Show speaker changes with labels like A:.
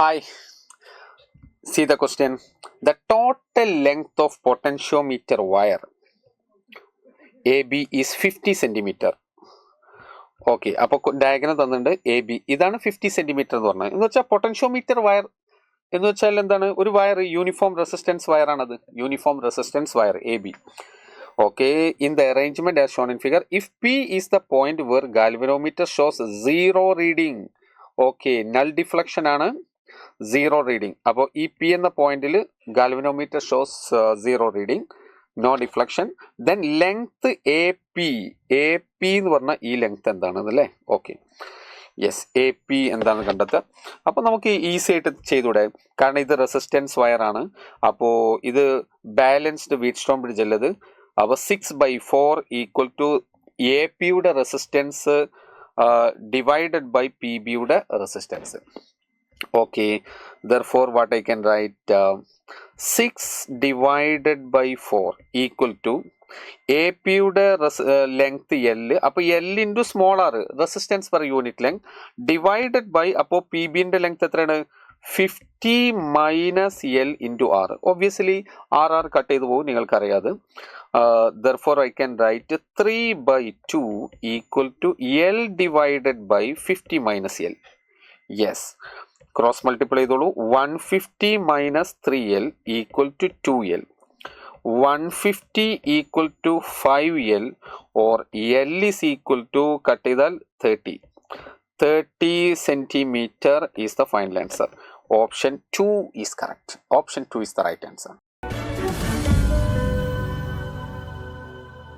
A: Hi, see the question. The total length of potentiometer wire AB is 50 centimeter. Okay, അപ്പോൾ diagram തന്നിട്ടുണ്ട് A B. ഇതാണ് 50 centimetre എന്ന് പറഞ്ഞത്. എന്ന് വെച്ചാൽ പൊട്ടൻഷ്യോമീറ്റർ വയർ എന്ന് വെച്ചാൽ എന്താണ്? ഒരു വയർ യൂണിഫോം റെസിസ്റ്റൻസ് വയർ ആണത്. Uniform resistance wire A B. Okay, in the arrangement as shown in figure, if P is the point where galvanometer shows zero reading. Okay, null deflection ആണ്, zero reading. അപ്പോൾ ഈ P എന്ന പോയിന്റിൽ galvanometer shows zero reading, no deflection. Then length A P എന്ന് പറഞ്ഞാൽ ഈ length എന്താണെന്ന് അല്ലേ? ഓക്കെ, യെസ്, എ പി എന്താണെന്ന് കണ്ടെത്തുക. അപ്പോൾ നമുക്ക് ഈസി ആയിട്ട് ചെയ്തുകൂടെ? കാരണം ഇത് റെസിസ്റ്റൻസ് വയർ ആണ്. അപ്പോൾ ഇത് ബാലൻസ്ഡ് വീറ്റ്സ്റ്റോൺ ബ്രിഡ്ജ് അല്ലത്. അപ്പോൾ 6/4 ഈക്വൽ ടു എ പിയുടെ റെസിസ്റ്റൻസ് ഡിവൈഡഡ് ബൈ പി ബിയുടെ resistance. Okay, therefore what I can write, 6 divided by 4 equal to AP യുടെ ലെങ്ത് L, അപ്പോൾ L into small R resistance per unit length divided by, അപ്പോൾ P ബിൻ്റെ length എത്രയാണ്? 50 minus L into R. Obviously R cut ചെയ്ത് പോകും, നിങ്ങൾക്കറിയാതെ. therefore I can write 3/2 equal to L divided by 50 minus L. Yes, cross multiply ചെയ്തോളൂ. 150 minus 3L equal to 2L. 150 equal to 5L or L is equal to, cut ചെയ്താൽ 30 centimetre is the final answer. Option 2 is correct. Option 2 is the right answer.